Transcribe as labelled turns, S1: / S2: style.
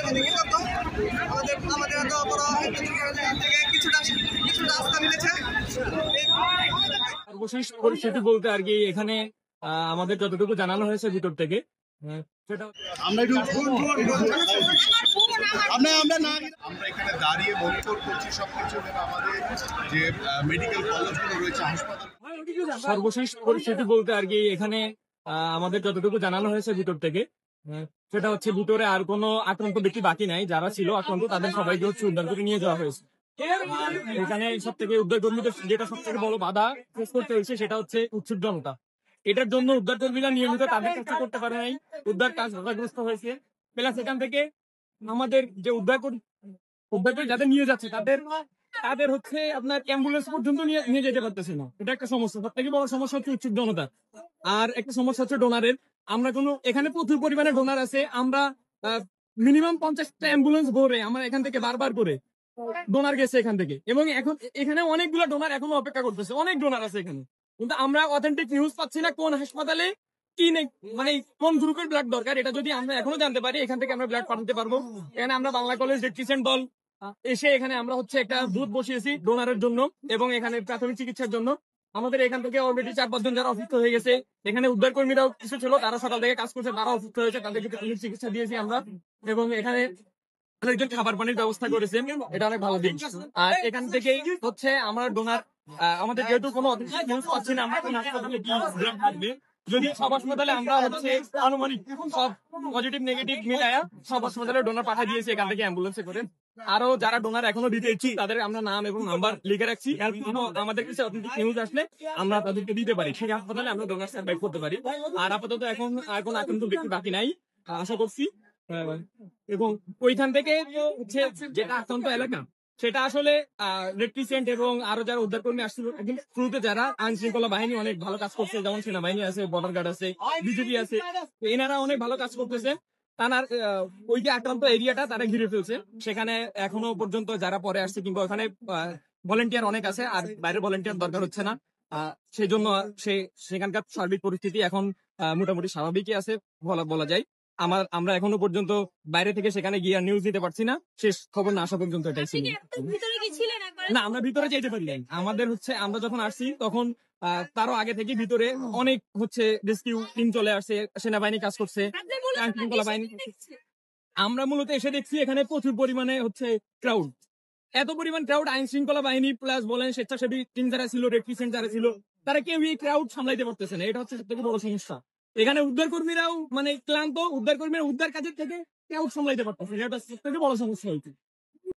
S1: এদিকে কত আমাদের আমাদের এত বড় থেকে কিছুটা কিছুটা আস্থা মিলেছে।
S2: সর্বশেষ পরিস্থিতি বলতে আর কি এখানে আমাদের যতটুকু জানানো হয়েছে ভিতর থেকে সেটা
S3: আমরা এখানে দাঁড়িয়ে মনিটর করছি সবকিছু, এবং আমাদের যে মেডিকেল কলেজগুলো রয়েছে, হাসপাতাল।
S2: সর্বশেষ পরিস্থিতি বলতে আর কি এখানে আমাদের যতটুকু জানানো হয়েছে ভিতর থেকে সেটা হচ্ছে ভিতরে আর কোনো আক্রান্ত ব্যক্তি বাকি নাই। যারা ছিল আক্রান্ত তাদের সবাইকে হচ্ছে উদ্ধার করে নিয়ে যাওয়া হয়েছে। এখানে সব থেকে উদ্ধার কর্মীদের যেটা সব থেকে বড় বাধা ফেস করতে হয়েছে সেটা হচ্ছে উৎসুক জনতা। এটার জন্য উদ্ধার কর্মীরা নিয়মিত তাদের কাজ করতে পারে নাই, উদ্ধার কাজ বাধাগ্রস্ত হয়েছে। প্লাস এখান থেকে আমাদের যে উদ্ধার করে যাদের নিয়ে যাচ্ছে তাদের হচ্ছে আপনার অ্যাম্বুলেন্স পর্যন্ত নিয়ে যেতে পারতেছে না। এটা একটা সমস্যা। সব থেকে বড় সমস্যা হচ্ছে উৎসুক জনতা। আর একটা সমস্যা হচ্ছে ডোনারের। আমরা এখানে প্রচুর পরিমাণে ডোনার আছে। আমরা মিনিমাম 50টা অ্যাম্বুলেন্স ভরে আমরা এখান থেকে বারবার করে ডোনার গেছে এখান থেকে, এবং এখন এখানে অনেকগুলো ডোনার এখনো অপেক্ষা করতেছে। অনেক ডোনার আছে এখানে, কিন্তু আমরা অথেন্টিক নিউজ পাচ্ছি না কোন হাসপাতালে কি নেই, মানে কোন গ্রুপের ব্লাড দরকার। এটা যদি আমরা এখনো জানতে পারি এখান থেকে আমরা ব্লাড পাঠাতে পারবো। এখানে আমরা বাংলা কলেজ রেড ক্রিসেন্ট দল এসে এখানে আমরা হচ্ছে একটা বুথ বসিয়েছি ডোনারের জন্য এবং এখানে প্রাথমিক চিকিৎসার জন্য। আমাদের এখান থেকে অলরেডি 4-5 জন যারা অসুস্থ হয়ে গেছে, এখানে উদ্ধার কর্মীরাও কিছু ছিল, তারা সকাল থেকে কাজ করছে, তারা অসুস্থ হয়েছে, তাদেরকে প্রাথমিক চিকিৎসা দিয়েছি আমরা। এবং এখানে অনেকজন খাবার পানির ব্যবস্থা করেছে, এটা অনেক ভালো দিক। আর এখান থেকেই হচ্ছে আমরা ডোনার আমাদের যেহেতু কোনো নিউজ পাচ্ছি না আমরা কোন হাসপাতালে কি ব্লাড থাকবে। যদি সব হাসপাতালে আমরা হচ্ছে আনুমানিক সব পজিটিভ নেগেটিভ মিলায়া সব হাসপাতালে ডোনার পাঠিয়ে দিয়েছি এখান থেকে অ্যাম্বুলেন্সে করে। আরো যারা ডোনার এখনো দিতে ইচ্ছুক তাদের আমরা নাম এবং নাম্বার লিখে রাখছি। আমাদের কাছে অথেন্টিক নিউজ আসলে আমরা তাদেরকে দিতে পারি, সেই হাসপাতালে আমরা ডোনার সার্ভাইভ করতে পারি। আর আপাতত এখন আক্রান্ত ব্যক্তি বাকি নাই আশা করছি। এবং ওইখান থেকে হচ্ছে যেটা আক্রান্ত এলাকা সেটা আসলে রেড ক্রিসেন্ট এবং আরো যারা উদ্ধার কর্মী আসছিল একদম শুরুতে যারা আইন শৃঙ্খলা বাহিনী অনেক ভালো কাজ করছে, যেমন সেনাবাহিনী আছে, বর্ডার গার্ড আছে, বিজেপি আছে, এনারা অনেক ভালো কাজ করতেছে। তার ওই যে আক্রান্ত এরিয়াটা তারা ঘিরে ফেলছে। সেখানে এখনো পর্যন্ত যারা পরে আসছে কিংবা ওখানে ভলেন্টিয়ার অনেক আছে, আর বাইরের ভলেন্টিয়ার দরকার হচ্ছে না। সেই জন্য সেখানকার সার্বিক পরিস্থিতি এখন মোটামুটি স্বাভাবিকই আছে বলা যায়। আমরা এখনো পর্যন্ত বাইরে থেকে সেখানে গিয়ে নিউজ দিতে পারছি না, শেষ খবর না আসা পর্যন্ত এটাই ছিল। না, আমরা ভিতরে যেতে পারি নাই। আমাদের হচ্ছে আমরা যখন আসছি তখন তারও আগে থেকে ভিতরে অনেক হচ্ছে রেস্কিউ টিম চলে আসছে, সেনাবাহিনী কাজ করছে, আইন শৃঙ্খলা বাহিনী। আমরা মূলত এসে দেখছি এখানে প্রচুর পরিমাণে হচ্ছে ক্রাউড, এত পরিমাণ ক্রাউড। আইন শৃঙ্খলা বাহিনী প্লাস বলেন স্বেচ্ছাসেবী টিম যারা ছিল, রেড ক্রিসেন্ট যারা ছিল, তারা কেউ এই ক্রাউড সামলাইতে পারতেছে না। এটা হচ্ছে সব থেকে বড় সমস্যা। এখানে উদ্ধার কর্মীরাও মানে ক্লান্ত, উদ্ধার কর্মীরা উদ্ধার কাজের থেকে ক্রাউড সামলাইতে পারতেছে না, এটা সব থেকে বড় সমস্যা হয়েছে।